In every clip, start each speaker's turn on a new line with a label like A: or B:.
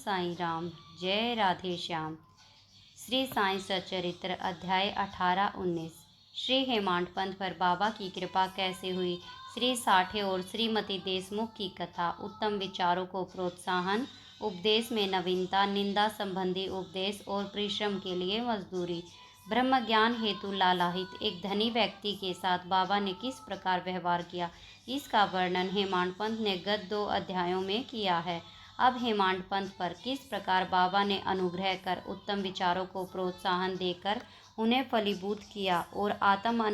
A: साईं राम। जय राधे श्याम। श्री साईं सच्चरित्र अध्याय 18-19। श्री हेमांत पंथ पर बाबा की कृपा कैसे हुई। श्री साठे और श्रीमती देशमुख की कथा। उत्तम विचारों को प्रोत्साहन, उपदेश में नवीनता, निंदा संबंधी उपदेश और परिश्रम के लिए मजदूरी। ब्रह्म ज्ञान हेतु लालायित एक धनी व्यक्ति के साथ बाबा ने किस प्रकार व्यवहार किया, इसका वर्णन हेमांत पंथ ने गत 2 अध्यायों में किया है। अब हेमांत पंथ पर किस प्रकार बाबा ने अनुग्रह कर उत्तम विचारों को प्रोत्साहन देकर उन्हें फलीभूत किया और आत्म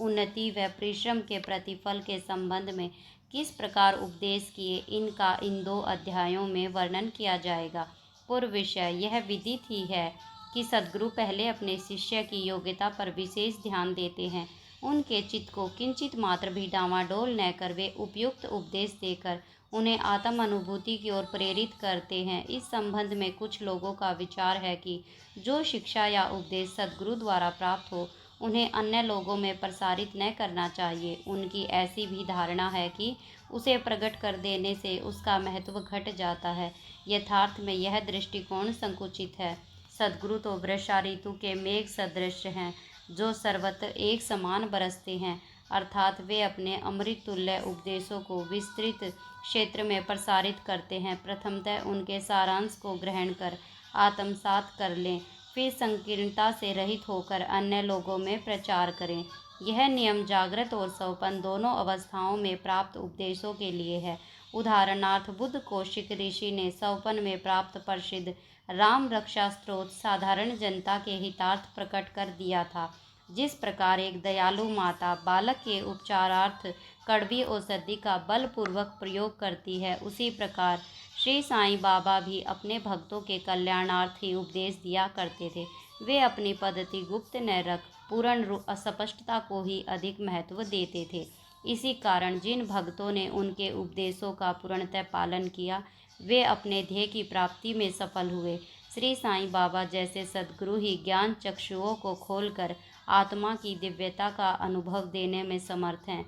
A: उन्नति व परिश्रम के प्रतिफल के संबंध में किस प्रकार उपदेश किए, इनका इन 2 अध्यायों में वर्णन किया जाएगा। पूर्व विषय यह विदित ही है कि सद्गुरु पहले अपने शिष्य की योग्यता पर विशेष ध्यान देते हैं। उनके चित्त को किंचित मात्र भी डामाडोल न कर वे उपयुक्त उपदेश देकर उन्हें आत्म अनुभूति की ओर प्रेरित करते हैं। इस संबंध में कुछ लोगों का विचार है कि जो शिक्षा या उपदेश सद्गुरु द्वारा प्राप्त हो उन्हें अन्य लोगों में प्रसारित न करना चाहिए। उनकी ऐसी भी धारणा है कि उसे प्रकट कर देने से उसका महत्व घट जाता है। यथार्थ में यह दृष्टिकोण संकुचित है। सद्गुरु तो वर्षा ऋतु के मेघ सदृश हैं जो सर्वत्र एक समान बरसते हैं, अर्थात वे अपने अमृत तुल्य उपदेशों को विस्तृत क्षेत्र में प्रसारित करते हैं। प्रथमतः उनके सारांश को ग्रहण कर आत्मसात कर लें, फिर संकीर्णता से रहित होकर अन्य लोगों में प्रचार करें। यह नियम जागृत और स्वपन दोनों अवस्थाओं में प्राप्त उपदेशों के लिए है। उदाहरणार्थ बुद्ध कौशिक ऋषि ने स्वपन में प्राप्त प्रसिद्ध राम रक्षा स्त्रोत साधारण जनता के हितार्थ प्रकट कर दिया था। जिस प्रकार एक दयालु माता बालक के उपचारार्थ कड़वी औषधि का बलपूर्वक प्रयोग करती है, उसी प्रकार श्री साईं बाबा भी अपने भक्तों के कल्याणार्थ ही उपदेश दिया करते थे। वे अपनी पद्धति गुप्त न रख पूर्ण अस्पष्टता को ही अधिक महत्व देते थे। इसी कारण जिन भक्तों ने उनके उपदेशों का पूर्णतः पालन किया वे अपने ध्येय की प्राप्ति में सफल हुए। श्री साईं बाबा जैसे सद्गुरु ही ज्ञान चक्षुओं को खोलकर आत्मा की दिव्यता का अनुभव देने में समर्थ हैं।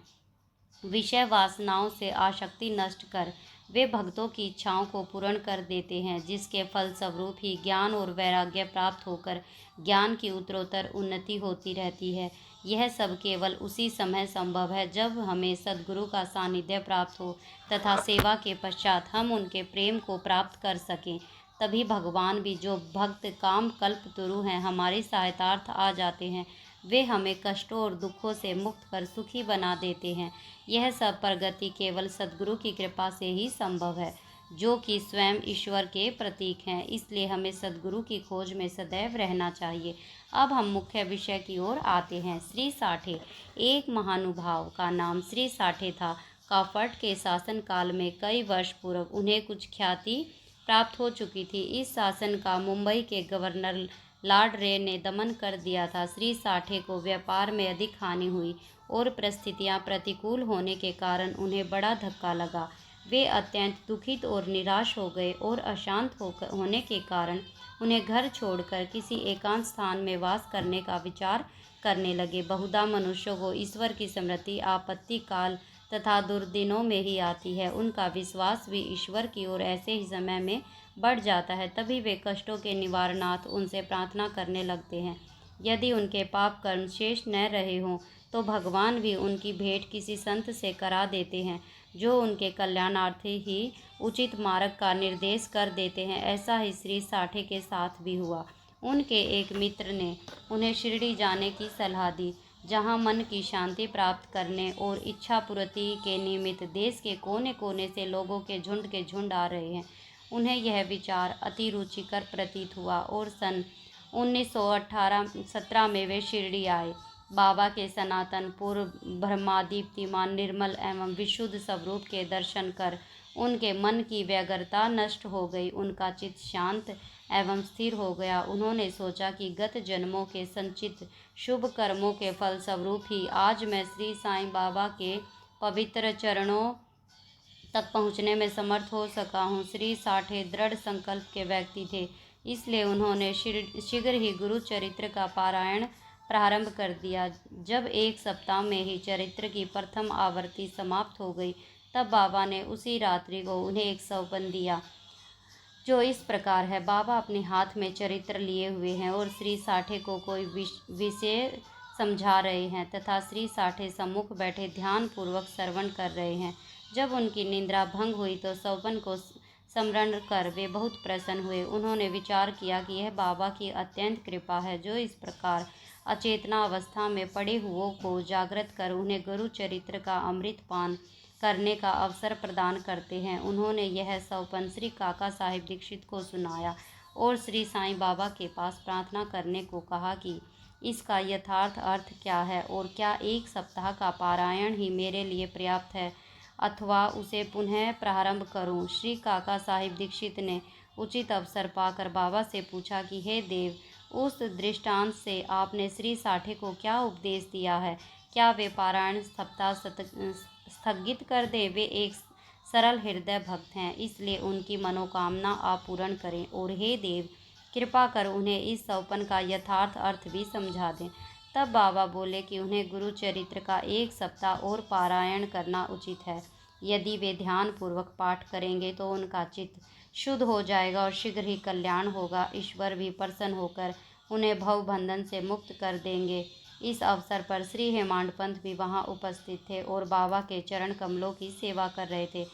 A: विषय वासनाओं से आसक्ति नष्ट कर वे भक्तों की इच्छाओं को पूर्ण कर देते हैं, जिसके फलस्वरूप ही ज्ञान और वैराग्य प्राप्त होकर ज्ञान की उत्तरोत्तर उन्नति होती रहती है। यह सब केवल उसी समय संभव है जब हमें सद्गुरु का सानिध्य प्राप्त हो तथा सेवा के पश्चात हम उनके प्रेम को प्राप्त कर सकें। तभी भगवान भी जो भक्त काम कल्पतरु हैं हमारी सहायतार्थ आ जाते हैं। वे हमें कष्टों और दुखों से मुक्त कर सुखी बना देते हैं। यह सब प्रगति केवल सद्गुरु की कृपा से ही संभव है, जो कि स्वयं ईश्वर के प्रतीक हैं। इसलिए हमें सद्गुरु की खोज में सदैव रहना चाहिए। अब हम मुख्य विषय की ओर आते हैं। श्री साठे एक महानुभाव का नाम श्री साठे था। काफट के शासन काल में कई वर्ष पूर्व उन्हें कुछ ख्याति प्राप्त हो चुकी थी। इस शासन का मुंबई के गवर्नर लॉर्ड रे ने दमन कर दिया था। श्री साठे को व्यापार में अधिक हानि हुई और परिस्थितियां प्रतिकूल होने के कारण उन्हें बड़ा धक्का लगा। वे अत्यंत दुखित और निराश हो गए और अशांत होने के कारण उन्हें घर छोड़कर किसी एकांत स्थान में वास करने का विचार करने लगे। बहुधा मनुष्यों को ईश्वर की स्मृति आपत्ति काल तथा दुर्दिनों में ही आती है। उनका विश्वास भी ईश्वर की ओर ऐसे ही समय में बढ़ जाता है। तभी वे कष्टों के निवारणार्थ उनसे प्रार्थना करने लगते हैं। यदि उनके पाप कर्म शेष न रहे हों तो भगवान भी उनकी भेंट किसी संत से करा देते हैं, जो उनके कल्याणार्थ ही उचित मार्ग का निर्देश कर देते हैं। ऐसा ही श्री साठे के साथ भी हुआ। उनके एक मित्र ने उन्हें शिरडी जाने की सलाह दी, जहाँ मन की शांति प्राप्त करने और इच्छा पूर्ति के निमित्त देश के कोने कोने से लोगों के झुंड आ रहे हैं। उन्हें यह विचार अति रुचिकर प्रतीत हुआ और सन 1917 में वे शिरडी आए। बाबा के सनातन पूर्व ब्रह्मादीप्तिमान निर्मल एवं विशुद्ध स्वरूप के दर्शन कर उनके मन की व्यग्रता नष्ट हो गई। उनका चित्त शांत एवं स्थिर हो गया। उन्होंने सोचा कि गत जन्मों के संचित शुभ कर्मों के फलस्वरूप ही आज मैं श्री साईं बाबा के पवित्र चरणों तक पहुँचने में समर्थ हो सका हूँ। श्री साठे दृढ़ संकल्प के व्यक्ति थे, इसलिए उन्होंने शीघ्र ही गुरु चरित्र का पारायण प्रारंभ कर दिया। जब एक सप्ताह में ही चरित्र की प्रथम आवृत्ति समाप्त हो गई, तब बाबा ने उसी रात्रि को उन्हें एक सौगंध दिया जो इस प्रकार है। बाबा अपने हाथ में चरित्र लिए हुए हैं और श्री साठे को कोई विषय समझा रहे हैं तथा श्री साठे सम्मुख बैठे ध्यान पूर्वक श्रवण कर रहे हैं। जब उनकी निद्रा भंग हुई तो सौपन को स्मरण कर वे बहुत प्रसन्न हुए। उन्होंने विचार किया कि यह बाबा की अत्यंत कृपा है, जो इस प्रकार अचेतना अवस्था में पड़े हुओं को जागृत कर उन्हें गुरु चरित्र का अमृत पान करने का अवसर प्रदान करते हैं। उन्होंने यह सौपन श्री काका साहिब दीक्षित को सुनाया और श्री साईं बाबा के पास प्रार्थना करने को कहा कि इसका यथार्थ अर्थ क्या है और क्या 1 सप्ताह का पारायण ही मेरे लिए पर्याप्त है अथवा उसे पुनः प्रारंभ करूं। श्री काका साहिब दीक्षित ने उचित अवसर पाकर बाबा से पूछा कि हे देव, उस दृष्टांत से आपने श्री साठे को क्या उपदेश दिया है? क्या वे पारायण सप्ताह स्थगित कर दे? वे एक सरल हृदय भक्त हैं, इसलिए उनकी मनोकामना आप पूर्ण करें। और हे देव, कृपा कर उन्हें इस सौपन का यथार्थ अर्थ भी समझा दें। तब बाबा बोले कि उन्हें गुरु चरित्र का 1 सप्ताह और पारायण करना उचित है। यदि वे ध्यान पूर्वक पाठ करेंगे तो उनका चित्त शुद्ध हो जाएगा और शीघ्र ही कल्याण होगा। ईश्वर भी प्रसन्न होकर उन्हें भव बंधन से मुक्त कर देंगे। इस अवसर पर श्री हेमांड पंत भी वहां उपस्थित थे और बाबा के चरण कमलों की सेवा कर रहे थे।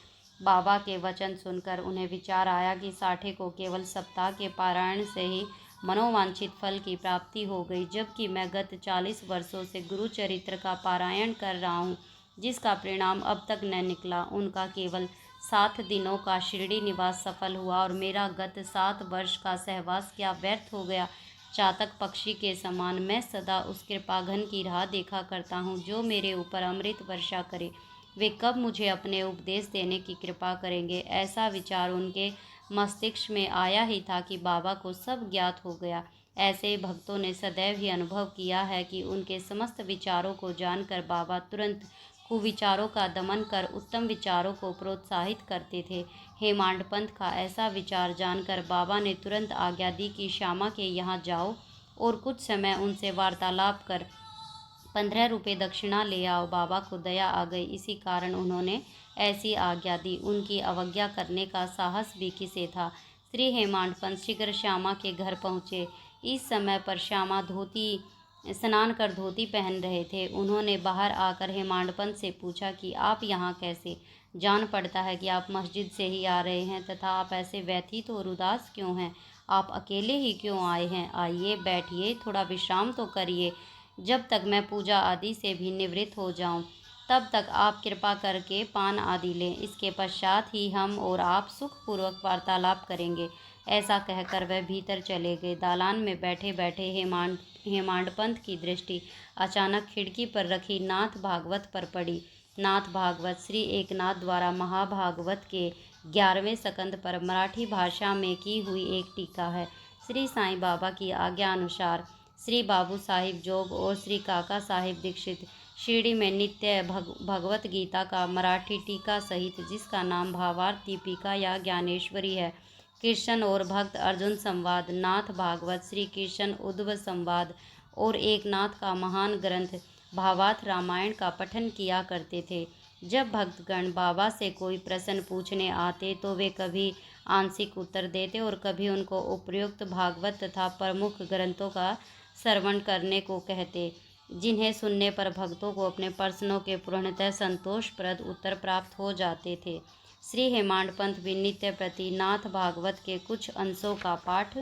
A: बाबा के वचन सुनकर उन्हें विचार आया कि साठे को केवल सप्ताह के पारायण से ही मनोवांछित फल की प्राप्ति हो गई, जबकि मैं गत 40 वर्षों से गुरु चरित्र का पारायण कर रहा हूँ, जिसका परिणाम अब तक न निकला। उनका केवल 7 दिनों का शिरडी निवास सफल हुआ और मेरा गत 7 वर्ष का सहवास क्या व्यर्थ हो गया। चातक पक्षी के समान मैं सदा उस कृपाघन की राह देखा करता हूँ जो मेरे ऊपर अमृत वर्षा करे। वे कब मुझे अपने उपदेश देने की कृपा करेंगे? ऐसा विचार उनके मस्तिष्क में आया ही था कि बाबा को सब ज्ञात हो गया। ऐसे भक्तों ने सदैव ही अनुभव किया है कि उनके समस्त विचारों को जानकर बाबा तुरंत कुविचारों का दमन कर उत्तम विचारों को प्रोत्साहित करते थे। हेमांड पंत का ऐसा विचार जानकर बाबा ने तुरंत आज्ञा दी कि श्यामा के यहाँ जाओ और कुछ समय उनसे वार्तालाप कर 15 रुपये दक्षिणा ले आओ। बाबा को दया आ गई, इसी कारण उन्होंने ऐसी आज्ञा दी। उनकी अवज्ञा करने का साहस भी किसे था। श्री हेमांड पंत शीघ्र श्यामा के घर पहुँचे। इस समय पर श्यामा स्नान कर धोती पहन रहे थे। उन्होंने बाहर आकर हेमांड पंत से पूछा कि आप यहाँ कैसे? जान पड़ता है कि आप मस्जिद से ही आ रहे हैं, तथा आप ऐसे व्यथित और उदास क्यों हैं? आप अकेले ही क्यों आए हैं? आइए, बैठिए, थोड़ा विश्राम तो करिए। जब तक मैं पूजा आदि से भी निवृत्त हो जाऊं, तब तक आप कृपा करके पान आदि लें। इसके पश्चात ही हम और आप सुखपूर्वक वार्तालाप करेंगे। ऐसा कहकर वह भीतर चले गए। दालान में बैठे बैठे हेमांड पंत की दृष्टि अचानक खिड़की पर रखी नाथ भागवत पर पड़ी। नाथ भागवत श्री एकनाथ द्वारा महाभागवत के 11वें स्कंद पर मराठी भाषा में की हुई एक टीका है। श्री साईं बाबा की आज्ञा अनुसार श्री बाबू साहिब जोग और श्री काका साहिब दीक्षित शिरडी में नित्य भगवत गीता का मराठी टीका सहित, जिसका नाम भावार्थ दीपिका या ज्ञानेश्वरी है, कृष्ण और भक्त अर्जुन संवाद, नाथ भागवत, श्री कृष्ण उद्धव संवाद और एक नाथ का महान ग्रंथ भावार्थ रामायण का पठन किया करते थे। जब भक्तगण बाबा से कोई प्रश्न पूछने आते तो वे कभी आंशिक उत्तर देते और कभी उनको उपयुक्त भागवत तथा प्रमुख ग्रंथों का श्रवण करने को कहते, जिन्हें सुनने पर भक्तों को अपने प्रश्नों के पूर्णतः संतोषप्रद उत्तर प्राप्त हो जाते थे। श्री हेमांड पंत भी नित्य प्रति नाथ भागवत के कुछ अंशों का पाठ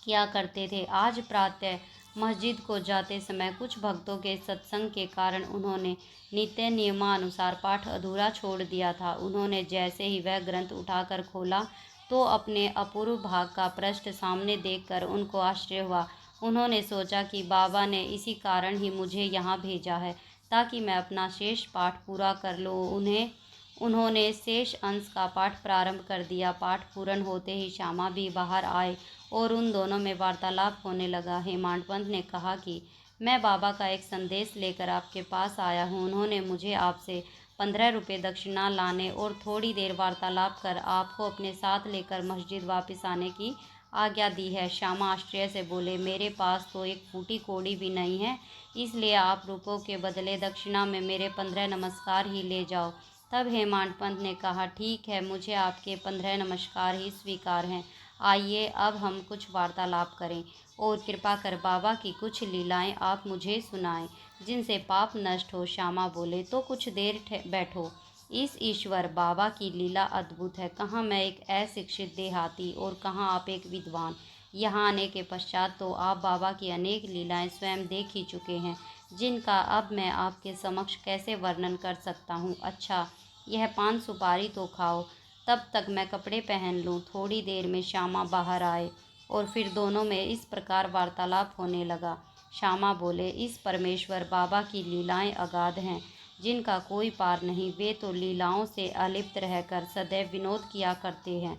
A: किया करते थे। आज प्रातः मस्जिद को जाते समय कुछ भक्तों के सत्संग के कारण उन्होंने नित्य नियमानुसार पाठ अधूरा छोड़ दिया था। उन्होंने जैसे ही वह ग्रंथ उठाकर खोला तो अपने अपूर्व भाग का पृष्ठ सामने देखकर उनको आश्चर्य हुआ। उन्होंने सोचा कि बाबा ने इसी कारण ही मुझे यहाँ भेजा है, ताकि मैं अपना शेष पाठ पूरा कर लूँ। उन्होंने शेष अंश का पाठ प्रारंभ कर दिया। पाठ पूर्ण होते ही श्यामा भी बाहर आए और उन दोनों में वार्तालाप होने लगा। हेमांड पंत ने कहा कि मैं बाबा का एक संदेश लेकर आपके पास आया हूँ। उन्होंने मुझे आपसे 15 रुपये दक्षिणा लाने और थोड़ी देर वार्तालाप कर आपको अपने साथ लेकर मस्जिद वापस आने की आज्ञा दी है। श्यामा आश्चर्य से बोले, मेरे पास तो एक फूटी कौड़ी भी नहीं है, इसलिए आप रुपयों के बदले दक्षिणा में मेरे 15 नमस्कार ही ले जाओ। तब हेमांड पंत ने कहा, ठीक है, मुझे आपके 15 नमस्कार ही स्वीकार हैं। आइए अब हम कुछ वार्तालाप करें और कृपा कर बाबा की कुछ लीलाएं आप मुझे सुनाएं जिनसे पाप नष्ट हो। श्यामा बोले, तो कुछ देर बैठो। इस ईश्वर बाबा की लीला अद्भुत है। कहाँ मैं एक अशिक्षित देहाती और कहाँ आप एक विद्वान। यहाँ आने के पश्चात तो आप बाबा की अनेक लीलाएं स्वयं देख ही चुके हैं, जिनका अब मैं आपके समक्ष कैसे वर्णन कर सकता हूँ। अच्छा, यह पान सुपारी तो खाओ, तब तक मैं कपड़े पहन लूँ। थोड़ी देर में श्यामा बाहर आए और फिर दोनों में इस प्रकार वार्तालाप होने लगा। श्यामा बोले, इस परमेश्वर बाबा की लीलाएं अगाध हैं, जिनका कोई पार नहीं। वे तो लीलाओं से अलिप्त रहकर सदैव विनोद किया करते हैं।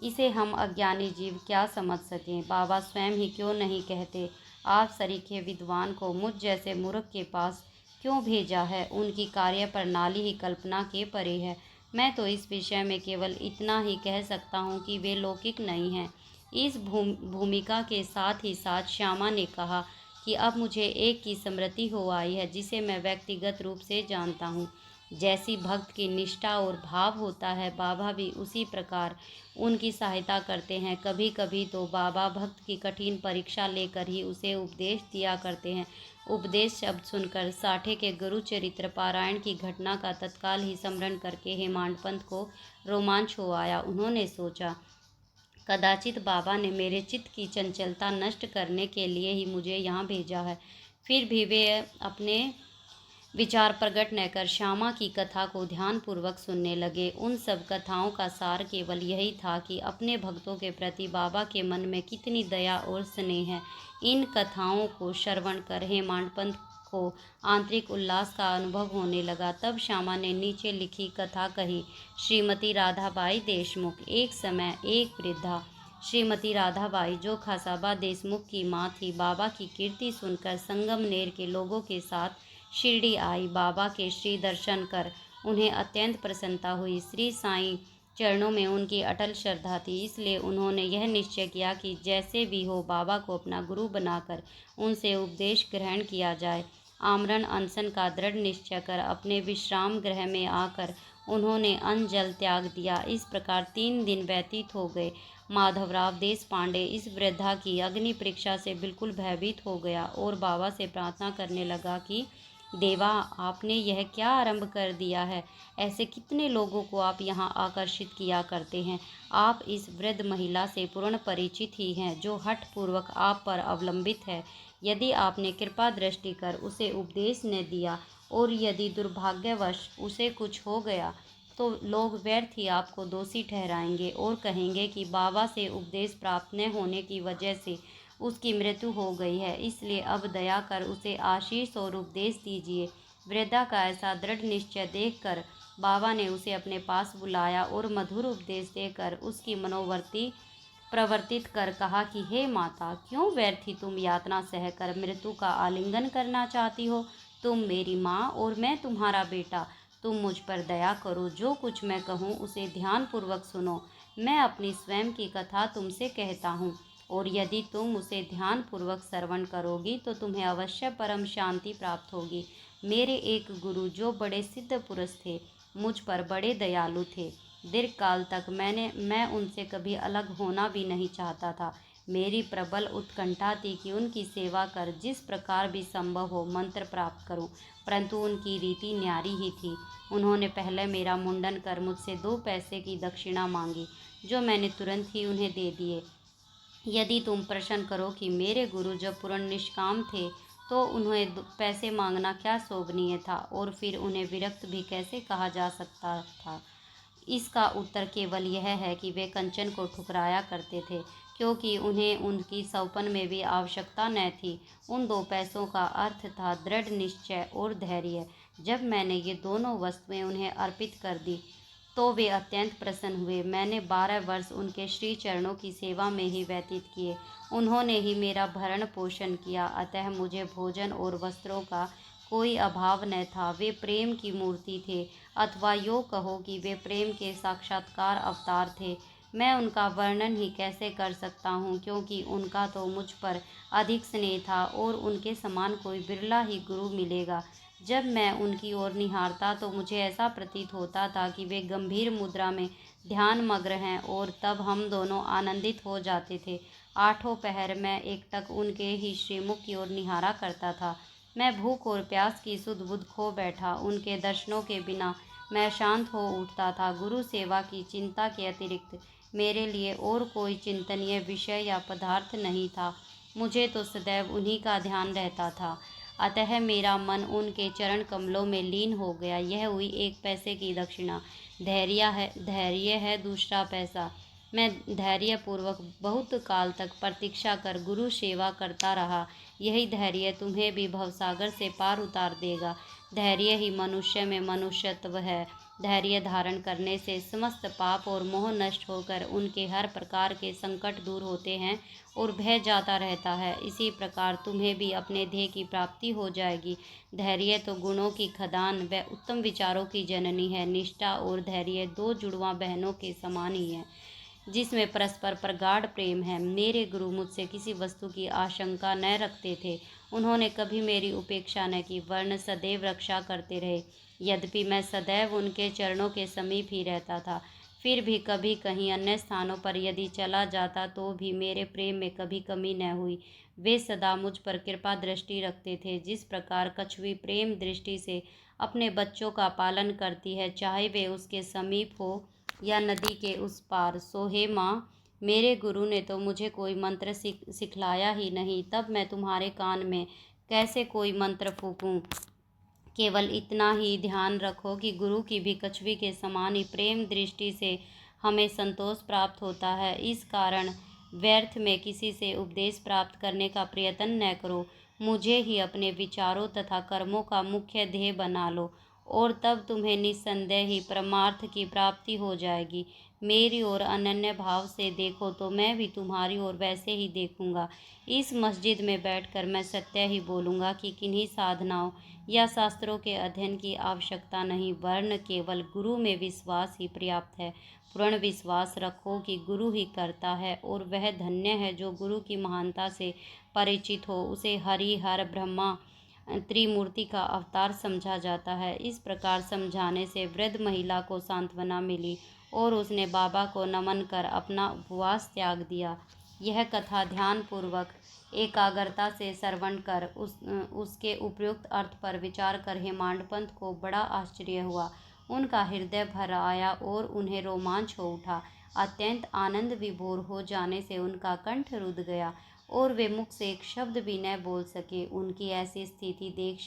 A: इसे हम अज्ञानी जीव क्या समझ सकें। बाबा स्वयं ही क्यों नहीं कहते, आप सरीखे विद्वान को मुझ जैसे मूर्ख के पास क्यों भेजा है। उनकी कार्य प्रणाली ही कल्पना के परे है। मैं तो इस विषय में केवल इतना ही कह सकता हूँ कि वे लौकिक नहीं हैं। इस भूमिका के साथ ही साथ श्यामा ने कहा कि अब मुझे एक की स्मृति हो आई है, जिसे मैं व्यक्तिगत रूप से जानता हूँ। जैसी भक्त की निष्ठा और भाव होता है, बाबा भी उसी प्रकार उनकी सहायता करते हैं। कभी कभी तो बाबा भक्त की कठिन परीक्षा लेकर ही उसे उपदेश दिया करते हैं। उपदेश शब्द सुनकर साठे के गुरु चरित्र पारायण की घटना का तत्काल ही स्मरण करके हेमांड पंत को रोमांच हो आया। उन्होंने सोचा, कदाचित बाबा ने मेरे चित्त की चंचलता नष्ट करने के लिए ही मुझे यहाँ भेजा है। फिर भी वे अपने विचार प्रकट न कर श्यामा की कथा को ध्यानपूर्वक सुनने लगे। उन सब कथाओं का सार केवल यही था कि अपने भक्तों के प्रति बाबा के मन में कितनी दया और स्नेह है। इन कथाओं को श्रवण कर हेमांड पंत को आंतरिक उल्लास का अनुभव होने लगा। तब श्यामा ने नीचे लिखी कथा कही। श्रीमती राधाबाई देशमुख। एक समय एक वृद्धा श्रीमती राधाबाई, जो खासाबा देशमुख की माँ थी, बाबा की कीर्ति सुनकर संगमनेर के लोगों के साथ शिरडी आई। बाबा के श्री दर्शन कर उन्हें अत्यंत प्रसन्नता हुई। श्री साईं चरणों में उनकी अटल श्रद्धा थी, इसलिए उन्होंने यह निश्चय किया कि जैसे भी हो बाबा को अपना गुरु बनाकर उनसे उपदेश ग्रहण किया जाए। आमरण अनशन का दृढ़ निश्चय कर अपने विश्राम गृह में आकर उन्होंने अन्न जल त्याग दिया। इस प्रकार 3 दिन व्यतीत हो गए। माधवराव देश पांडे इस वृद्धा की अग्नि परीक्षा से बिल्कुल भयभीत हो गया और बाबा से प्रार्थना करने लगा कि देवा, आपने यह क्या आरंभ कर दिया है। ऐसे कितने लोगों को आप यहाँ आकर्षित किया करते हैं। आप इस वृद्ध महिला से पूर्ण परिचित ही हैं, जो हठ पूर्वक आप पर अवलंबित है। यदि आपने कृपा दृष्टि कर उसे उपदेश न दिया और यदि दुर्भाग्यवश उसे कुछ हो गया, तो लोग व्यर्थ ही आपको दोषी ठहराएंगे और कहेंगे कि बाबा से उपदेश प्राप्त न होने की वजह से उसकी मृत्यु हो गई है। इसलिए अब दया कर उसे आशीष और उपदेश दीजिए। वृद्धा का ऐसा दृढ़ निश्चय देखकर बाबा ने उसे अपने पास बुलाया और मधुर उपदेश देकर उसकी मनोवृत्ति प्रवर्तित कर कहा कि हे माता, क्यों व्यर्थ ही तुम यातना सहकर मृत्यु का आलिंगन करना चाहती हो। तुम मेरी माँ और मैं तुम्हारा बेटा। तुम मुझ पर दया करो। जो कुछ मैं कहूँ उसे ध्यानपूर्वक सुनो। मैं अपनी स्वयं की कथा तुमसे कहता हूँ और यदि तुम उसे ध्यानपूर्वक श्रवण करोगी तो तुम्हें अवश्य परम शांति प्राप्त होगी। मेरे एक गुरु, जो बड़े सिद्ध पुरुष थे, मुझ पर बड़े दयालु थे। दीर्घ काल तक मैं उनसे कभी अलग होना भी नहीं चाहता था। मेरी प्रबल उत्कंठा थी कि उनकी सेवा कर जिस प्रकार भी संभव हो मंत्र प्राप्त करूं, परंतु उनकी रीति न्यारी ही थी। उन्होंने पहले मेरा मुंडन कर मुझसे 2 पैसे की दक्षिणा मांगी, जो मैंने तुरंत ही उन्हें दे दिए। यदि तुम प्रश्न करो कि मेरे गुरु जब पूर्ण निष्काम थे तो उन्हें पैसे मांगना क्या शोभनीय था और फिर उन्हें विरक्त भी कैसे कहा जा सकता था, इसका उत्तर केवल यह है कि वे कंचन को ठुकराया करते थे, क्योंकि उन्हें उनकी सौपन में भी आवश्यकता न थी। उन 2 पैसों का अर्थ था दृढ़ निश्चय और धैर्य। जब मैंने ये दोनों वस्तुएं उन्हें अर्पित कर दी तो वे अत्यंत प्रसन्न हुए। मैंने 12 वर्ष उनके श्री चरणों की सेवा में ही व्यतीत किए। उन्होंने ही मेरा भरण पोषण किया, अतः मुझे भोजन और वस्त्रों का कोई अभाव न था। वे प्रेम की मूर्ति थे, अथवा यो कहो कि वे प्रेम के साक्षात्कार अवतार थे। मैं उनका वर्णन ही कैसे कर सकता हूँ, क्योंकि उनका तो मुझ पर अधिक स्नेह था और उनके समान कोई बिरला ही गुरु मिलेगा। जब मैं उनकी ओर निहारता तो मुझे ऐसा प्रतीत होता था कि वे गंभीर मुद्रा में ध्यान मग्न हैं, और तब हम दोनों आनंदित हो जाते थे। आठों पहर मैं एकटक उनके ही श्रीमुख की ओर निहारा करता था। मैं भूख और प्यास की सुध बुध खो बैठा। उनके दर्शनों के बिना मैं शांत हो उठता था। गुरु सेवा की चिंता के अतिरिक्त मेरे लिए और कोई चिंतनीय विषय या पदार्थ नहीं था। मुझे तो सदैव उन्हीं का ध्यान रहता था। अतः मेरा मन उनके चरण कमलों में लीन हो गया। यह हुई 1 पैसे की दक्षिणा। धैर्य है दूसरा पैसा। मैं धैर्यपूर्वक बहुत काल तक प्रतीक्षा कर गुरु सेवा करता रहा। यही धैर्य तुम्हें भी भवसागर से पार उतार देगा। धैर्य ही मनुष्य में मनुष्यत्व है। धैर्य धारण करने से समस्त पाप और मोह नष्ट होकर उनके हर प्रकार के संकट दूर होते हैं और भय जाता रहता है। इसी प्रकार तुम्हें भी अपने ध्येय की प्राप्ति हो जाएगी। धैर्य तो गुणों की खदान व उत्तम विचारों की जननी है। निष्ठा और धैर्य 2 जुड़वा बहनों के समान ही है, जिसमें परस्पर प्रगाढ़ प्रेम है। मेरे गुरु मुझसे किसी वस्तु की आशंका न रखते थे। उन्होंने कभी मेरी उपेक्षा न की, वरन सदैव रक्षा करते रहे। यद्यपि मैं सदैव उनके चरणों के समीप ही रहता था, फिर भी कभी कहीं अन्य स्थानों पर यदि चला जाता तो भी मेरे प्रेम में कभी कमी न हुई। वे सदा मुझ पर कृपा दृष्टि रखते थे। जिस प्रकार कछुई प्रेम दृष्टि से अपने बच्चों का पालन करती है, चाहे वे उसके समीप हो या नदी के उस पार, सो हे माँ, मेरे गुरु ने तो मुझे कोई मंत्र सिखलाया ही नहीं, तब मैं तुम्हारे कान में कैसे कोई मंत्र फूंकूं। केवल इतना ही ध्यान रखो कि गुरु की भी कछुई के समान ही प्रेम दृष्टि से हमें संतोष प्राप्त होता है। इस कारण व्यर्थ में किसी से उपदेश प्राप्त करने का प्रयत्न न करो। मुझे ही अपने विचारों तथा कर्मों का मुख्य ध्येय बना लो, और तब तुम्हें निस्संदेह ही परमार्थ की प्राप्ति हो जाएगी। मेरी ओर अनन्य भाव से देखो तो मैं भी तुम्हारी ओर वैसे ही देखूंगा। इस मस्जिद में बैठकर मैं सत्य ही बोलूँगा कि किन्हीं साधनाओं या शास्त्रों के अध्ययन की आवश्यकता नहीं, वरन केवल गुरु में विश्वास ही पर्याप्त है। पूर्ण विश्वास रखो कि गुरु ही करता है, और वह धन्य है जो गुरु की महानता से परिचित हो। उसे हरि हर ब्रह्मा त्रिमूर्ति का अवतार समझा जाता है। इस प्रकार समझाने से वृद्ध महिला को सांत्वना मिली और उसने बाबा को नमन कर अपना उपवास त्याग दिया। यह कथा ध्यानपूर्वक एकाग्रता से श्रवण कर उसके उपयुक्त अर्थ पर विचार कर हेमांड पंत को बड़ा आश्चर्य हुआ। उनका हृदय भर आया और उन्हें रोमांच हो उठा। अत्यंत आनंद विभोर हो जाने से उनका कंठ रुध गया और वे मुख से एक शब्द भी न बोल सके। उनकी ऐसी स्थिति देख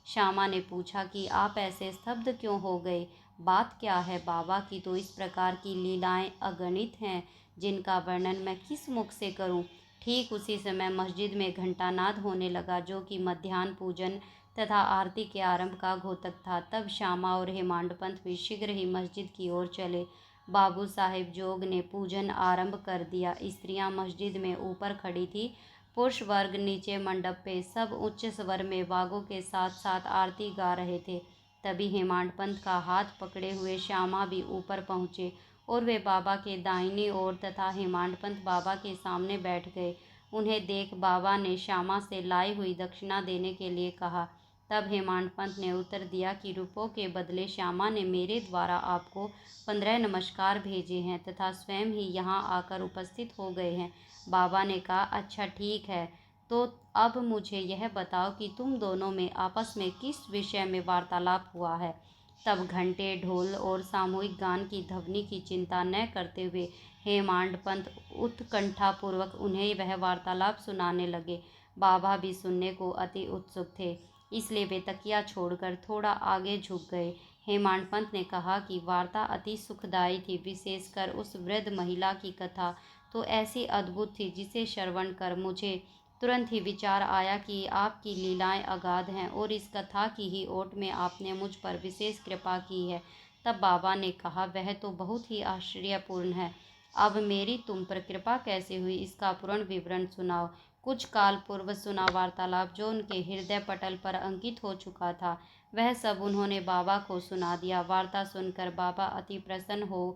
A: श्यामा ने पूछा कि आप ऐसे स्तब्ध क्यों हो गए? बात क्या है? बाबा की तो इस प्रकार की लीलाएं अगणित हैं, जिनका वर्णन मैं किस मुख से करूं। ठीक उसी समय मस्जिद में घंटानाद होने लगा, जो कि मध्याह्न पूजन तथा आरती के आरंभ का घोतक था। तब श्यामा और हेमांड पंत भी शीघ्र ही मस्जिद की ओर चले। बाबू साहेब जोग ने पूजन आरंभ कर दिया। स्त्रियां मस्जिद में ऊपर खड़ी थी, पुरुष वर्ग नीचे मंडप पे। सब उच्च स्वर में वागों के साथ साथ आरती गा रहे थे। तभी हेमांड पंत का हाथ पकड़े हुए श्यामा भी ऊपर पहुँचे और वे बाबा के दाहिनी ओर तथा हेमांड पंत बाबा के सामने बैठ गए। उन्हें देख बाबा ने श्यामा से लाई हुई दक्षिणा देने के लिए कहा। तब हेमांड पंत ने उत्तर दिया कि रुपयों के बदले श्यामा ने मेरे द्वारा आपको 15 नमस्कार भेजे हैं तथा स्वयं ही यहाँ आकर उपस्थित हो गए हैं। बाबा ने कहा, अच्छा ठीक है, तो अब मुझे यह बताओ कि तुम दोनों में आपस में किस विषय में वार्तालाप हुआ है। तब घंटे, ढोल और सामूहिक गान की ध्वनि की चिंता न करते हुए हेमांड पंत उत्कंठापूर्वक उन्हें वह वार्तालाप सुनाने लगे। बाबा भी सुनने को अति उत्सुक थे, इसलिए वे तकिया छोड़कर थोड़ा आगे झुक गए। हेमांड पंत ने कहा कि वार्ता अति सुखदायी थी, विशेषकर उस वृद्ध महिला की कथा तो ऐसी अद्भुत थी जिसे श्रवण कर मुझे तुरंत ही विचार आया कि आपकी लीलाएं अगाध हैं और इस कथा की ही ओट में आपने मुझ पर विशेष कृपा की है। तब बाबा ने कहा, वह तो बहुत ही आश्चर्यपूर्ण है। अब मेरी तुम पर कृपा कैसे हुई, इसका पूर्ण विवरण सुनाओ। कुछ काल पूर्व सुना वार्तालाप जो उनके हृदय पटल पर अंकित हो चुका था, वह सब उन्होंने बाबा को सुना दिया। वार्ता सुनकर बाबा अति प्रसन्न हो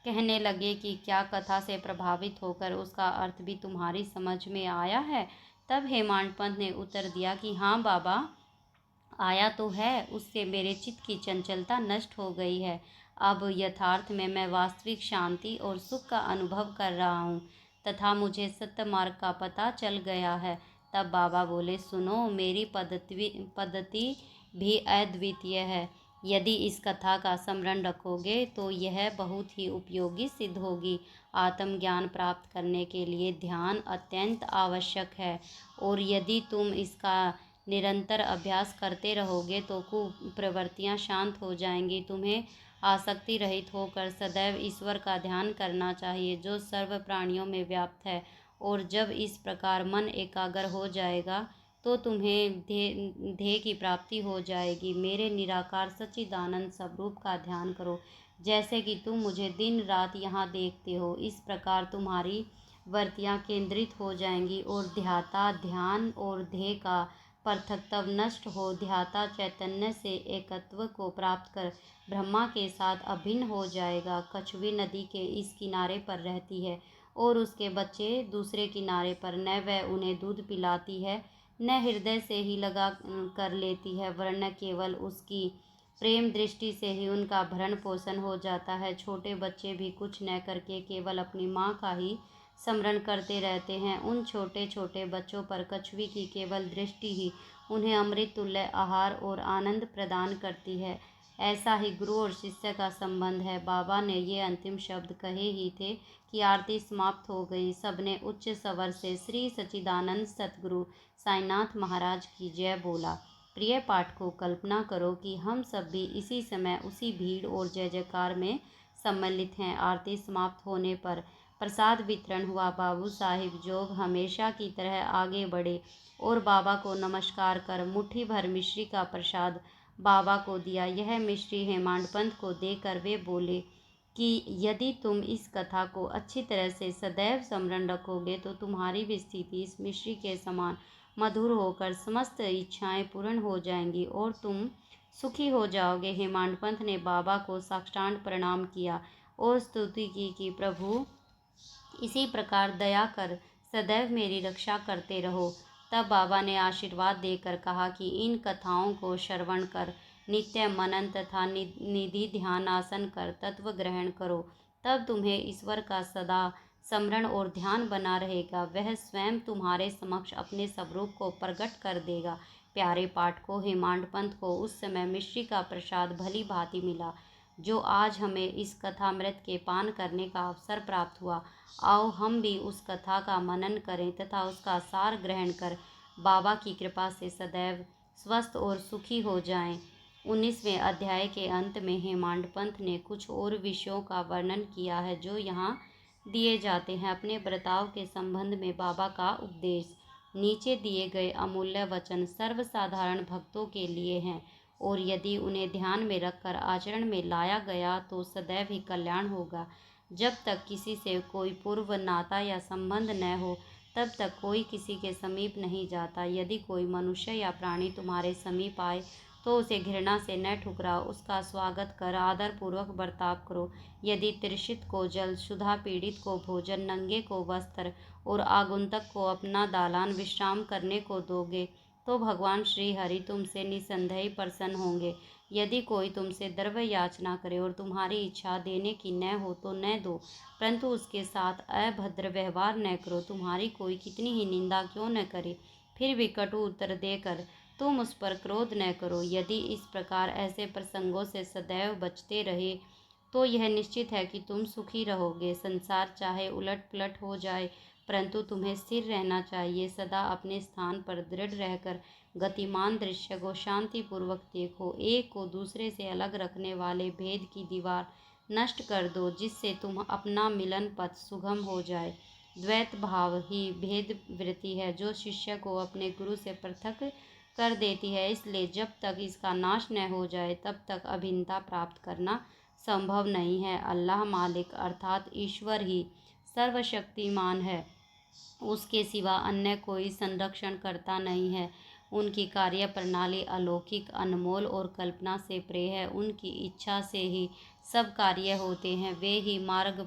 A: कहने लगे कि क्या कथा से प्रभावित होकर उसका अर्थ भी तुम्हारी समझ में आया है? तब हेमांड पंत ने उत्तर दिया कि हाँ बाबा, आया तो है, उससे मेरे चित्त की चंचलता नष्ट हो गई है। अब यथार्थ में मैं वास्तविक शांति और सुख का अनुभव कर रहा हूँ तथा मुझे सत्य मार्ग का पता चल गया है। तब बाबा बोले, सुनो, मेरी पद्धति भी अद्वितीय है। यदि इस कथा का स्मरण रखोगे तो यह बहुत ही उपयोगी सिद्ध होगी। आत्मज्ञान प्राप्त करने के लिए ध्यान अत्यंत आवश्यक है, और यदि तुम इसका निरंतर अभ्यास करते रहोगे तो कुप्रवृत्तियाँ शांत हो जाएंगी। तुम्हें आसक्ति रहित होकर सदैव ईश्वर का ध्यान करना चाहिए, जो सर्व प्राणियों में व्याप्त है। और जब इस प्रकार मन एकाग्र हो जाएगा तो तुम्हें ध्येय की प्राप्ति हो जाएगी। मेरे निराकार सच्चिदानंद स्वरूप का ध्यान करो, जैसे कि तुम मुझे दिन रात यहाँ देखते हो। इस प्रकार तुम्हारी वृत्तियाँ केंद्रित हो जाएंगी और ध्याता ध्यान और ध्येय का पृथक तब नष्ट हो। ध्याता चैतन्य से एकत्व को प्राप्त कर ब्रह्मा के साथ अभिन्न हो जाएगा। कछुवी नदी के इस किनारे पर रहती है और उसके बच्चे दूसरे किनारे पर। न वह उन्हें दूध पिलाती है, न हृदय से ही लगा कर लेती है, वरन केवल उसकी प्रेम दृष्टि से ही उनका भरण पोषण हो जाता है। छोटे बच्चे भी कुछ न करके केवल अपनी माँ का ही स्मरण करते रहते हैं। उन छोटे छोटे बच्चों पर कछुवी की केवल दृष्टि ही उन्हें अमृत तुल्य आहार और आनंद प्रदान करती है। ऐसा ही गुरु और शिष्य का संबंध है। बाबा ने ये अंतिम शब्द कहे ही थे कि आरती समाप्त हो गई। सबने उच्च स्वर से श्री सच्चिदानंद सतगुरु साईनाथ महाराज की जय बोला। प्रिय पाठकों, कल्पना करो कि हम सब भी इसी समय उसी भीड़ और जय जयकार में सम्मिलित हैं। आरती समाप्त होने पर प्रसाद वितरण हुआ। बाबू साहिब जोग हमेशा की तरह आगे बढ़े और बाबा को नमस्कार कर मुट्ठी भर मिश्री का प्रसाद बाबा को दिया। यह मिश्री हेमांड पंथ को देकर वे बोले कि यदि तुम इस कथा को अच्छी तरह से सदैव स्मरण रखोगे तो तुम्हारी भी स्थिति इस मिश्री के समान मधुर होकर समस्त इच्छाएं पूर्ण हो जाएंगी और तुम सुखी हो जाओगे। हेमांड पंथ ने बाबा को साष्टांग प्रणाम किया और स्तुति की कि प्रभु, इसी प्रकार दया कर सदैव मेरी रक्षा करते रहो। तब बाबा ने आशीर्वाद देकर कहा कि इन कथाओं को श्रवण कर नित्य मनन तथा निधि ध्यान आसन कर तत्व ग्रहण करो। तब तुम्हें ईश्वर का सदा स्मरण और ध्यान बना रहेगा। वह स्वयं तुम्हारे समक्ष अपने स्वरूप को प्रकट कर देगा। प्यारे पाठकों, हेमांड पंथ को उस समय मिश्री का प्रसाद भली भांति मिला, जो आज हमें इस कथामृत के पान करने का अवसर प्राप्त हुआ। आओ हम भी उस कथा का मनन करें तथा उसका सार ग्रहण कर बाबा की कृपा से सदैव स्वस्थ और सुखी हो जाएं। 19वें अध्याय के अंत में हेमांड पंथ ने कुछ और विषयों का वर्णन किया है जो यहाँ दिए जाते हैं। अपने बर्ताव के संबंध में बाबा का उपदेश। नीचे दिए गए अमूल्य वचन सर्वसाधारण भक्तों के लिए हैं और यदि उन्हें ध्यान में रखकर आचरण में लाया गया तो सदैव ही कल्याण होगा। जब तक किसी से कोई पूर्व नाता या संबंध न हो तब तक कोई किसी के समीप नहीं जाता। यदि कोई मनुष्य या प्राणी तुम्हारे समीप आए तो उसे घृणा से न ठुकराओ, उसका स्वागत कर आदर पूर्वक बर्ताव करो। यदि तृषित को जल, क्षुधा पीड़ित को भोजन, नंगे को वस्त्र और आगुंतक को अपना दालान विश्राम करने को दोगे तो भगवान श्री हरि तुमसे निसंदेह प्रसन्न होंगे। यदि कोई तुमसे द्रव्य याचना करे और तुम्हारी इच्छा देने की न हो तो न दो, परंतु उसके साथ अभद्र व्यवहार न करो। तुम्हारी कोई कितनी ही निंदा क्यों न करे, फिर भी कटु उत्तर देकर तुम उस पर क्रोध न करो। यदि इस प्रकार ऐसे प्रसंगों से सदैव बचते रहे तो यह निश्चित है कि तुम सुखी रहोगे। संसार चाहे उलट पलट हो जाए, परंतु तुम्हें स्थिर रहना चाहिए। सदा अपने स्थान पर दृढ़ रहकर गतिमान दृश्य को शांतिपूर्वक देखो। एक को दूसरे से अलग रखने वाले भेद की दीवार नष्ट कर दो, जिससे तुम अपना मिलन पथ सुगम हो जाए। द्वैत भाव ही भेद वृत्ति है जो शिष्य को अपने गुरु से पृथक कर देती है। इसलिए जब तक इसका नाश न हो जाए तब तक अभिन्नता प्राप्त करना संभव नहीं है। अल्लाह मालिक अर्थात ईश्वर ही सर्वशक्तिमान है, उसके सिवा अन्य कोई संरक्षण करता नहीं है। उनकी कार्य प्रणाली अलौकिक, अनमोल और कल्पना से परे है। उनकी इच्छा से ही सब कार्य होते हैं। वे ही मार्ग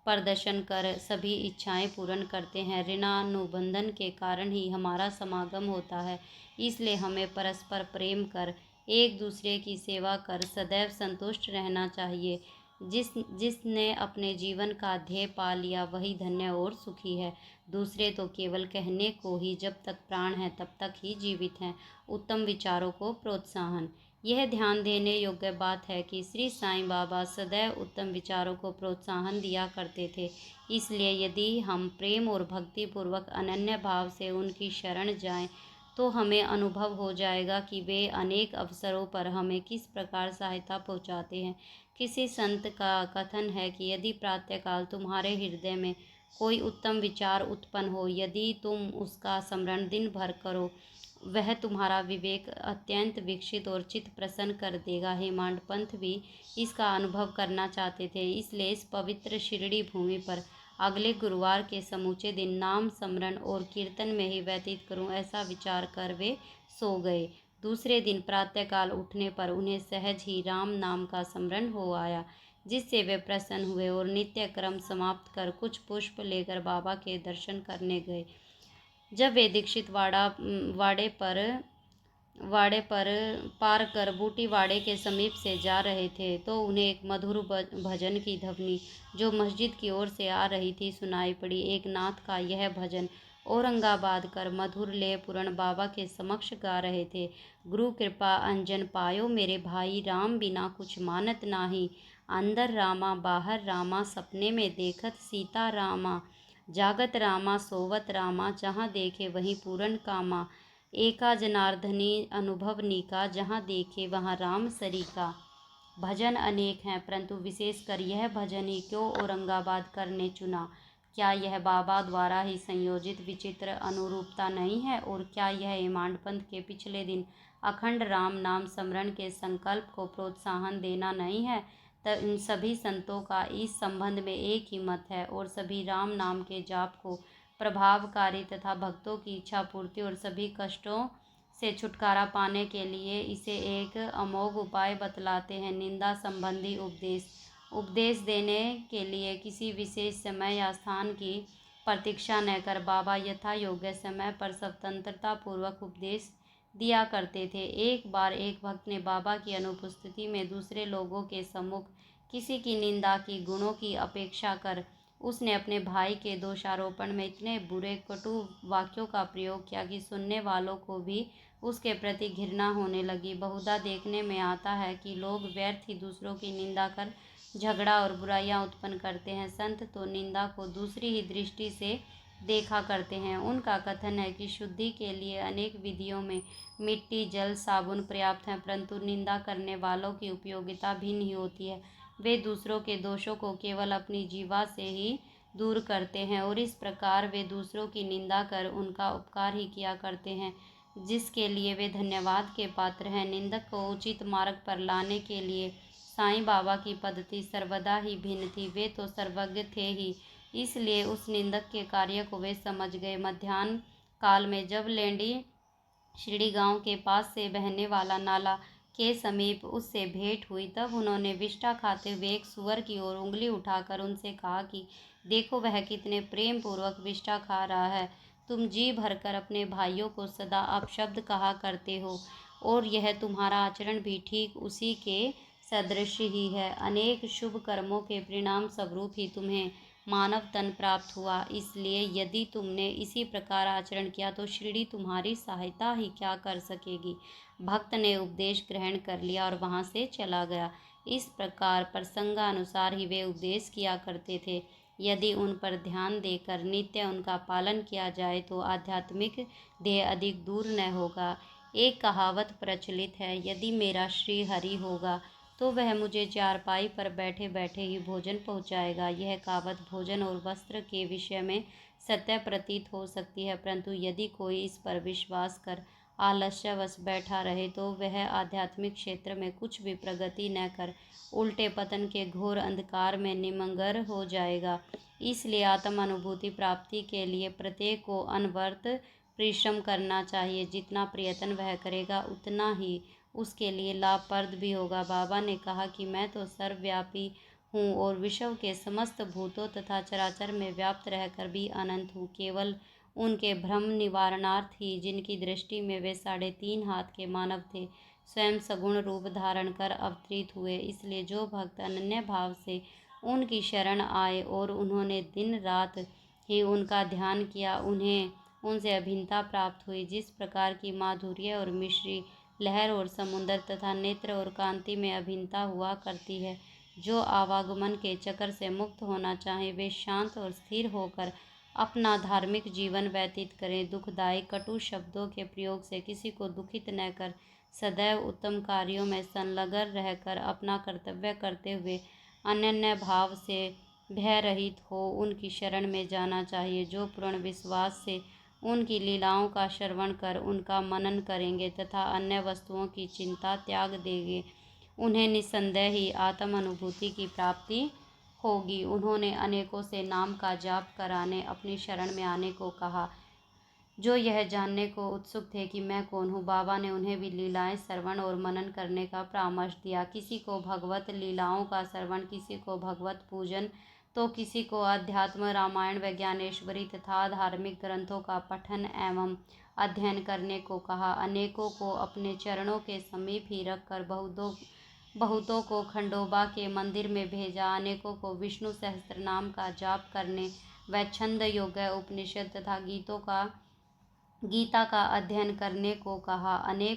A: प्रदर्शन कर सभी इच्छाएं पूर्ण करते हैं। ऋणानुबंधन के कारण ही हमारा समागम होता है, इसलिए हमें परस्पर प्रेम कर एक दूसरे की सेवा कर सदैव संतुष्ट रहना चाहिए। जिसने अपने जीवन का ध्येय पा लिया वही धन्य और सुखी है। दूसरे तो केवल कहने को ही जब तक प्राण है तब तक ही जीवित हैं। उत्तम विचारों को प्रोत्साहन। यह ध्यान देने योग्य बात है कि श्री साईं बाबा सदैव उत्तम विचारों को प्रोत्साहन दिया करते थे। इसलिए यदि हम प्रेम और भक्ति पूर्वक अनन्य भाव से उनकी शरण जाएं, तो हमें अनुभव हो जाएगा कि वे अनेक अवसरों पर हमें किस प्रकार सहायता पहुंचाते हैं। किसी संत का कथन है कि यदि प्रातःकाल तुम्हारे हृदय में कोई उत्तम विचार उत्पन्न हो, यदि तुम उसका स्मरण दिन भर करो, वह तुम्हारा विवेक अत्यंत विकसित और चित्त प्रसन्न कर देगा। हेमाड पंथ भी इसका अनुभव करना चाहते थे, इसलिए इस पवित्र शिरडी भूमि पर अगले गुरुवार के समूचे दिन नाम स्मरण और कीर्तन में ही व्यतीत करूं, ऐसा विचार कर वे सो गए। दूसरे दिन प्रातःकाल उठने पर उन्हें सहज ही राम नाम का स्मरण हो आया, जिससे वे प्रसन्न हुए और नित्य क्रम समाप्त कर कुछ पुष्प लेकर बाबा के दर्शन करने गए। जब वे दीक्षित वाड़े पर पार कर बूटी वाड़े के समीप से जा रहे थे, तो उन्हें एक मधुर भजन की ध्वनि जो मस्जिद की ओर से आ रही थी सुनाई पड़ी। एक नाथ का यह भजन औरंगाबाद कर मधुर लय पूर्ण बाबा के समक्ष गा रहे थे। गुरु कृपा अंजन पायो मेरे भाई, राम बिना कुछ मानत नाही। अंदर रामा बाहर रामा, सपने में देखत सीता रामा। जागत रामा सोवत रामा, जहाँ देखे वहीं पूरन कामा। एका जनार्दनी अनुभव नीका, जहाँ देखे वहाँ राम सरीका। भजन अनेक हैं, परंतु विशेषकर यह भजन ही क्यों औरंगाबाद कर ने चुना? क्या यह बाबा द्वारा ही संयोजित विचित्र अनुरूपता नहीं है? और क्या यह हेमाड पंथ के पिछले दिन अखंड राम नाम स्मरण के संकल्प को प्रोत्साहन देना नहीं है? तब इन सभी संतों का इस संबंध में एक ही मत है और सभी राम नाम के जाप को प्रभावकारी तथा भक्तों की इच्छा पूर्ति और सभी कष्टों से छुटकारा पाने के लिए इसे एक अमोघ उपाय बतलाते हैं। निंदा संबंधी उपदेश देने के लिए किसी विशेष समय या स्थान की प्रतीक्षा न कर बाबा यथा योग्य समय पर स्वतंत्रता पूर्वक उपदेश दिया करते थे। एक बार एक भक्त ने बाबा की अनुपस्थिति में दूसरे लोगों के सम्मुख किसी की निंदा की। गुणों की अपेक्षा कर उसने अपने भाई के दोषारोपण में इतने बुरे कटु वाक्यों का प्रयोग किया कि सुनने वालों को भी उसके प्रति घृणा होने लगी। बहुधा देखने में आता है कि लोग व्यर्थ ही दूसरों की निंदा कर झगड़ा और बुराइयां उत्पन्न करते हैं। संत तो निंदा को दूसरी ही दृष्टि से देखा करते हैं। उनका कथन है कि शुद्धि के लिए अनेक विधियों में मिट्टी जल साबुन पर्याप्त हैं, परंतु निंदा करने वालों की उपयोगिता भिन्न ही होती है। वे दूसरों के दोषों को केवल अपनी जीवा से ही दूर करते हैं और इस प्रकार वे दूसरों की निंदा कर उनका उपकार ही किया करते हैं, जिसके लिए वे धन्यवाद के पात्र हैं। निंदक को उचित मार्ग पर लाने के लिए साईं बाबा की पद्धति सर्वदा ही भिन्न थी। वे तो सर्वज्ञ थे ही, इसलिए उस निंदक के कार्य को वे समझ गए। मध्याह्न काल में जब लेंडी शिरडी गांव के पास से बहने वाला नाला के समीप उससे भेंट हुई, तब उन्होंने विष्ठा खाते हुए एक सुअर की ओर उंगली उठाकर उनसे कहा कि देखो वह कितने प्रेम पूर्वक विष्ठा खा रहा है। तुम जी भरकर अपने भाइयों को सदा अपशब्द कहा करते हो और यह तुम्हारा आचरण भी ठीक उसी के सदृश ही है। अनेक शुभ कर्मों के परिणाम स्वरूप ही तुम्हें मानव तन प्राप्त हुआ, इसलिए यदि तुमने इसी प्रकार आचरण किया तो शिरडी तुम्हारी सहायता ही क्या कर सकेगी। भक्त ने उपदेश ग्रहण कर लिया और वहां से चला गया। इस प्रकार प्रसंगानुसार ही वे उपदेश किया करते थे। यदि उन पर ध्यान देकर नित्य उनका पालन किया जाए तो आध्यात्मिक ध्येय अधिक दूर न होगा। एक कहावत प्रचलित है, यदि मेरा श्री हरि होगा तो वह मुझे चारपाई पर बैठे बैठे ही भोजन पहुंचाएगा। यह कहावत भोजन और वस्त्र के विषय में सत्य प्रतीत हो सकती है, परंतु यदि कोई इस पर विश्वास कर आलस्यवश बैठा रहे तो वह आध्यात्मिक क्षेत्र में कुछ भी प्रगति न कर उल्टे पतन के घोर अंधकार में निमग्न हो जाएगा। इसलिए आत्म अनुभूति प्राप्ति के लिए प्रत्येक को अनवरत परिश्रम करना चाहिए। जितना प्रयत्न वह करेगा उतना ही उसके लिए लाभप्रद भी होगा। बाबा ने कहा कि मैं तो सर्वव्यापी हूँ और विश्व के समस्त भूतों तथा चराचर में व्याप्त रहकर भी अनंत हूँ। केवल उनके भ्रम निवारणार्थ ही, जिनकी दृष्टि में वे 3.5 हाथ के मानव थे, स्वयं सगुण रूप धारण कर अवतरित हुए। इसलिए जो भक्त अनन्य भाव से उनकी शरण आए और उन्होंने दिन रात ही उनका ध्यान किया, उन्हें उनसे अभिन्नता प्राप्त हुई। जिस प्रकार की माधुर्य और मिश्री, लहर और समुद्र तथा नेत्र और कांति में अभिन्नता हुआ करती है, जो आवागमन के चक्कर से मुक्त होना चाहे, वे शांत और स्थिर होकर अपना धार्मिक जीवन व्यतीत करें। दुखदायी कटु शब्दों के प्रयोग से किसी को दुखित न कर सदैव उत्तम कार्यों में संलग्न रहकर अपना कर्तव्य करते हुए अनन्य भाव से भय रहित हो उनकी शरण में जाना चाहिए। जो पूर्ण विश्वास से उनकी लीलाओं का श्रवण कर उनका मनन करेंगे तथा अन्य वस्तुओं की चिंता त्याग देंगे, उन्हें निस्संदेह ही आत्म अनुभूति की प्राप्ति होगी। उन्होंने अनेकों से नाम का जाप कराने अपनी शरण में आने को कहा, जो यह जानने को उत्सुक थे कि मैं कौन हूँ। बाबा ने उन्हें भी लीलाएं श्रवण और मनन करने का परामर्श दिया। किसी को भगवत लीलाओं का श्रवण, किसी को भगवत पूजन, तो किसी को अध्यात्म, रामायण व ज्ञानेश्वरी तथा धार्मिक ग्रंथों का पठन एवं अध्ययन करने को कहा। अनेकों को अपने चरणों के समीप ही रखकर बहुतों को खंडोबा के मंदिर में भेजा। अनेकों को विष्णु सहस्त्रनाम का जाप करने व छंद योग, उपनिषद तथा गीता का अध्ययन करने को कहा। उनके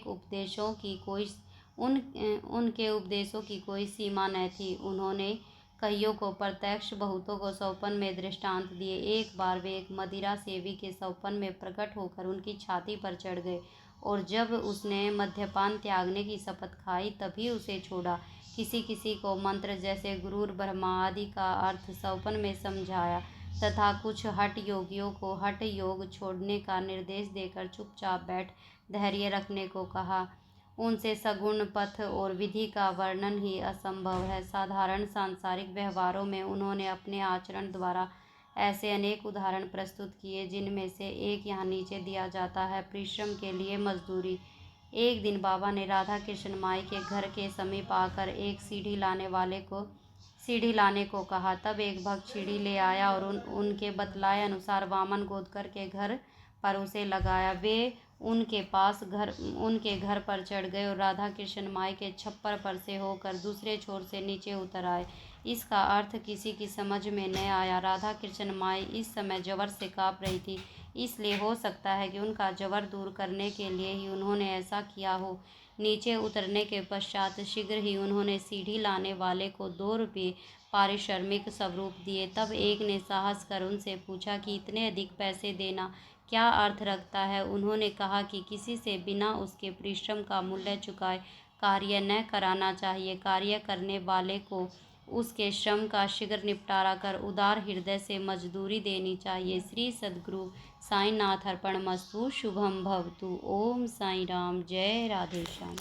A: उपदेशों की कोई सीमा न थी। उन्होंने कईयों को प्रत्यक्ष, बहुतों को स्वप्न में दृष्टांत दिए। एक बार वे एक मदिरा सेवी के स्वप्न में प्रकट होकर उनकी छाती पर चढ़ गए और जब उसने मद्यपान त्यागने की शपथ खाई तभी उसे छोड़ा। किसी किसी को मंत्र जैसे गुरुर ब्रह्मा आदि का अर्थ स्वप्न में समझाया तथा कुछ हठ योगियों को हठ योग छोड़ने का निर्देश देकर चुपचाप बैठ धैर्य रखने को कहा। उनसे सगुण पथ और विधि का वर्णन ही असंभव है। साधारण सांसारिक व्यवहारों में उन्होंने अपने आचरण द्वारा ऐसे अनेक उदाहरण प्रस्तुत किए, जिनमें से एक यहाँ नीचे दिया जाता है। परिश्रम के लिए मजदूरी। एक दिन बाबा ने राधा कृष्ण माई के घर के समीप आकर एक सीढ़ी लाने को कहा। तब एक भक्त सीढ़ी ले आया और उनके बतलाए अनुसार वामन गोदकर के घर पर उसे लगाया। वे उनके घर पर चढ़ गए और राधा कृष्ण माई के छप्पर पर से होकर दूसरे छोर से नीचे उतर आए। इसका अर्थ किसी की समझ में न आया। राधा कृष्ण माई इस समय जवर से काँप रही थी, इसलिए हो सकता है कि उनका जवर दूर करने के लिए ही उन्होंने ऐसा किया हो। नीचे उतरने के पश्चात शीघ्र ही उन्होंने सीढ़ी लाने वाले को 2 रुपये पारिश्रमिक स्वरूप दिए। तब एक ने साहस कर उनसे पूछा कि इतने अधिक पैसे देना क्या अर्थ रखता है। उन्होंने कहा कि किसी से बिना उसके परिश्रम का मूल्य चुकाए कार्य न कराना चाहिए। कार्य करने वाले को उसके श्रम का शीघ्र निपटारा कर उदार हृदय से मजदूरी देनी चाहिए। श्री सद्गुरु साईनाथ अर्पणमस्तु। शुभम भवतु। ओम साई राम। जय राधे श्याम।